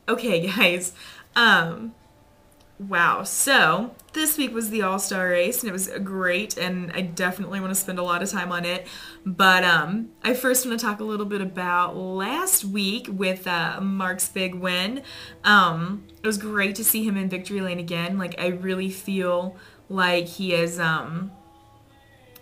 Okay, guys. Wow. So this week was the All-Star race, and it was great, and I definitely want to spend a lot of time on it. But I first want to talk a little bit about last week with Mark's big win. It was great to see him in victory lane again. Like, I really feel like he is,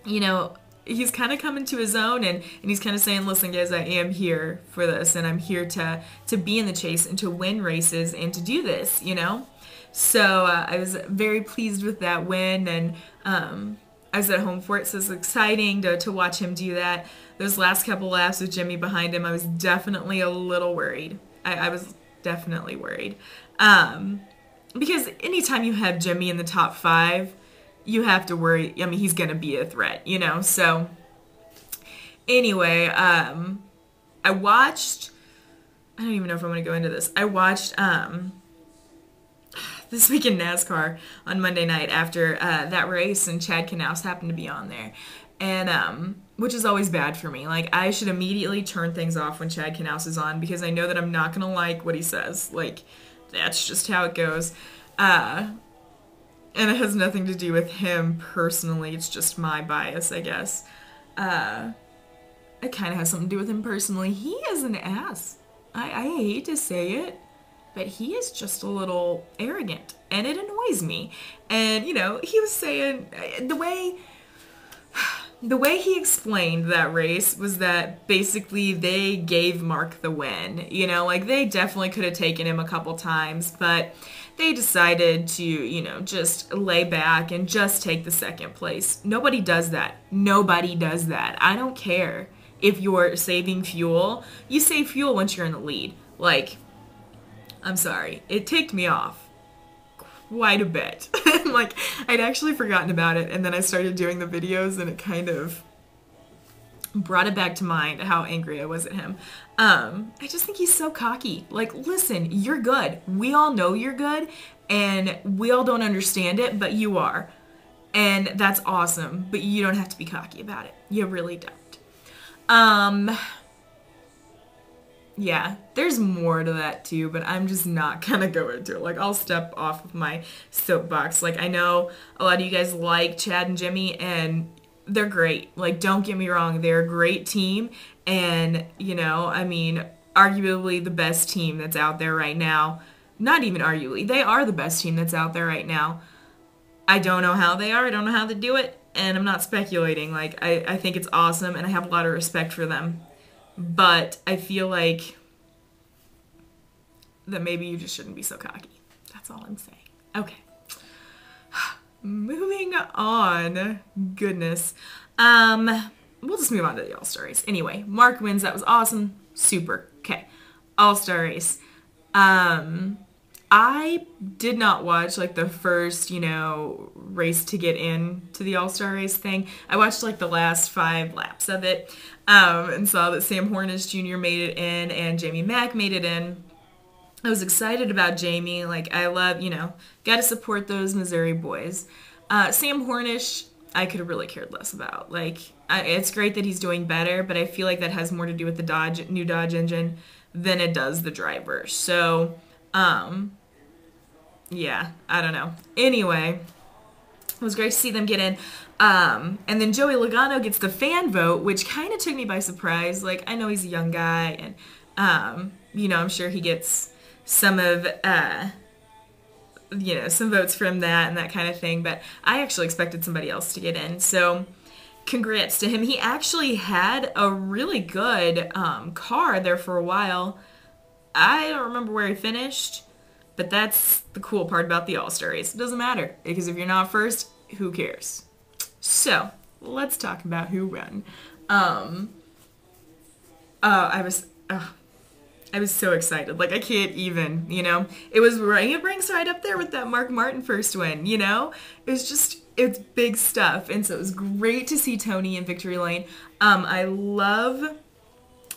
you know, he's kind of coming to his own, and he's kind of saying, listen guys, I am here for this, and I'm here to be in the chase and to win races and to do this, you know? So I was very pleased with that win, and I was at home for it, so it's exciting to watch him do that. Those last couple laps with Jimmy behind him, I was definitely a little worried. I was definitely worried. Because anytime you have Jimmy in the top five, you have to worry. I mean, he's going to be a threat, you know? So, anyway, I watched, I don't even know if I'm going to go into this. I watched This Week in NASCAR on Monday night after that race, and Chad Knaus happened to be on there. And, which is always bad for me. Like, I should immediately turn things off when Chad Knaus is on, because I know that I'm not going to like what he says. Like, that's just how it goes. And it has nothing to do with him personally. It's just my bias, I guess. It kind of has something to do with him personally. He is an ass. I hate to say it, but he is just a little arrogant, and it annoys me. And, you know, he was saying, the way he explained that race was that basically they gave Mark the win. You know, like, they definitely could have taken him a couple times, but they decided to, you know, just lay back and just take the second place. Nobody does that. Nobody does that. I don't care if you're saving fuel. You save fuel once you're in the lead. Like, I'm sorry. It ticked me off quite a bit. Like, I'd actually forgotten about it, and then I started doing the videos, and it kind of brought it back to mind how angry I was at him. I just think he's so cocky. Like, listen, you're good. We all know you're good, and we all don't understand it, but you are. And that's awesome, but you don't have to be cocky about it. You really don't. Yeah, there's more to that too, but I'm just not gonna go into it. Like, I'll step off of my soapbox. Like, I know a lot of you guys like Chad and Jimmy, and they're great. Like, don't get me wrong, they're a great team, and, you know, I mean, arguably the best team that's out there right now. Not even arguably, they are the best team that's out there right now. I don't know how they are, I don't know how they do it, and I'm not speculating. Like, I think it's awesome, and I have a lot of respect for them. But I feel like that maybe you just shouldn't be so cocky. That's all I'm saying. Okay. Moving on. Goodness. We'll just move on to the All-Star race. Anyway, Mark wins. That was awesome. Super. Okay. All-Star race. I did not watch, like, the first, you know, race to get in to the All-Star race thing. I watched, like, the last 5 laps of it, and saw that Sam Hornish Jr. made it in and Jamie Mack made it in. I was excited about Jamie. Like, I love, you know, gotta support those Missouri boys. Sam Hornish, I could have really cared less about. Like, it's great that he's doing better, but I feel like that has more to do with the new Dodge engine than it does the driver. So, yeah, I don't know. Anyway, it was great to see them get in. And then Joey Logano gets the fan vote, which kind of took me by surprise. Like, I know he's a young guy, and, you know, I'm sure he gets some of, you know, some votes from that and that kind of thing. But I actually expected somebody else to get in. So, congrats to him. He actually had a really good car there for a while. I don't remember where he finished. But that's the cool part about the All-Star race. It doesn't matter, because if you're not first, who cares? So, let's talk about who won. I was so excited. Like, I can't even, you know? It ranks right up there with that Mark Martin first win, you know? It was just, it's big stuff. And so it was great to see Tony in victory lane. I love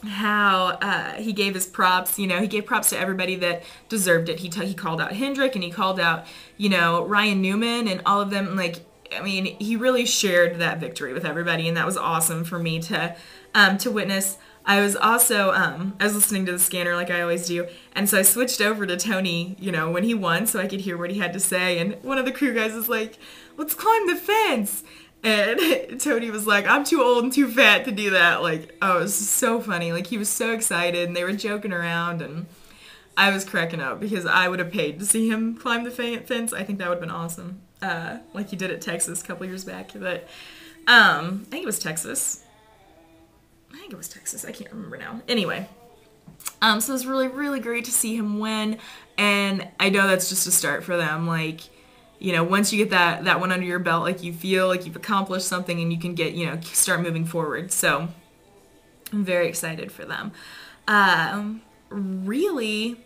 how he gave his props. You know, he gave props to everybody that deserved it. He called out Hendrick, and he called out, you know, Ryan Newman and all of them. Like, I mean, he really shared that victory with everybody, and that was awesome for me to witness. I was also, I was listening to the scanner like I always do, and so I switched over to Tony, you know, when he won, so I could hear what he had to say, and one of the crew guys was like, let's climb the fence! And Tony was like, I'm too old and too fat to do that. Like, oh, it was so funny. Like, he was so excited, and they were joking around, and I was cracking up because I would have paid to see him climb the fence. I think that would have been awesome. Like he did at Texas a couple years back. But I think it was Texas. I can't remember now. Anyway, so it was really, really great to see him win. And I know that's just a start for them. Like, you know, once you get that one under your belt, like you feel like you've accomplished something and you can get, you know, start moving forward. So I'm very excited for them. Really,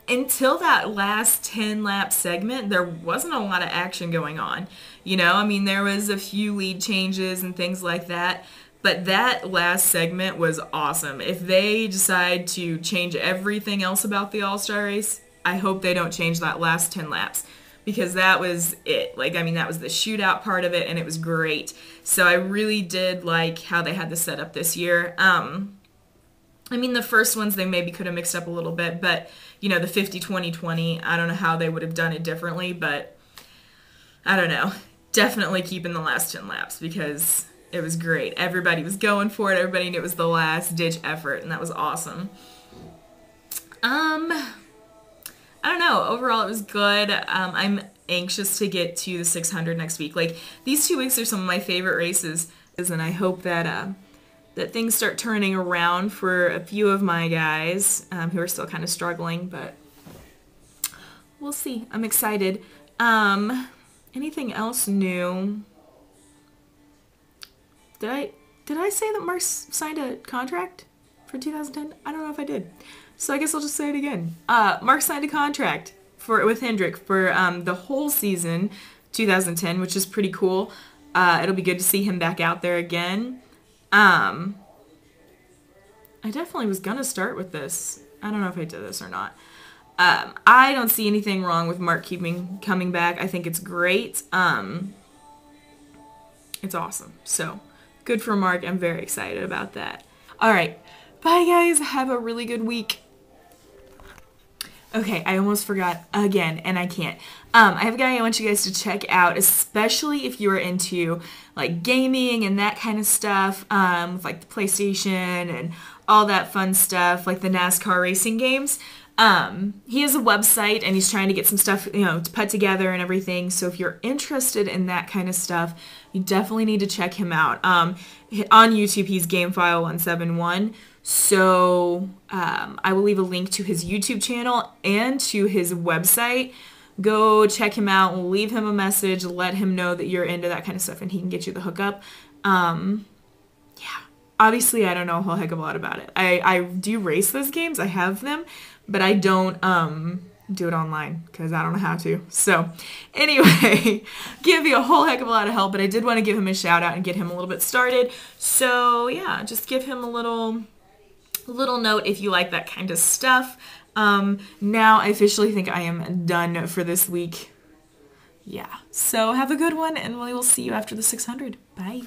until that last 10 lap segment, there wasn't a lot of action going on. You know, I mean, there was a few lead changes and things like that, but that last segment was awesome. If they decide to change everything else about the All-Star race, I hope they don't change that last 10 laps, because that was it. Like, I mean, that was the shootout part of it, and it was great. So I really did like how they had this set up this year. I mean, the first ones they maybe could have mixed up a little bit, but, you know, the 50-20-20, I don't know how they would have done it differently, but I don't know. Definitely keeping the last 10 laps because it was great. Everybody was going for it. Everybody knew it was the last-ditch effort, and that was awesome. I don't know. Overall, it was good. I'm anxious to get to the 600 next week. Like, these 2 weeks are some of my favorite races, and I hope that that things start turning around for a few of my guys who are still kind of struggling, but we'll see. I'm excited. Anything else new? Did I say that Mark signed a contract for 2010? I don't know if I did. So I guess I'll just say it again. Mark signed a contract with Hendrick for the whole season 2010, which is pretty cool. It'll be good to see him back out there again. I definitely was gonna start with this. I don't know if I did this or not. I don't see anything wrong with Mark coming back. I think it's great. It's awesome. So good for Mark. I'm very excited about that. All right. Bye, guys. Have a really good week. Okay, I almost forgot again, and I can't. I have a guy I want you guys to check out, especially if you are into like gaming and that kind of stuff, with like the PlayStation and all that fun stuff, like the NASCAR racing games. He has a website and he's trying to get some stuff, you know, to put together and everything. So if you're interested in that kind of stuff, you definitely need to check him out. On YouTube, he's Gamefile171. So I will leave a link to his YouTube channel and to his website. Go check him out, leave him a message, let him know that you're into that kind of stuff and he can get you the hookup. Yeah, obviously I don't know a whole heck of a lot about it. I do race those games, I have them, but I don't do it online because I don't know how to. So anyway, give you a whole heck of a lot of help, but I did want to give him a shout out and get him a little bit started. So yeah, just give him a little note if you like that kind of stuff. Now I officially think I am done for this week. Yeah, so have a good one and we will see you after the 600. Bye.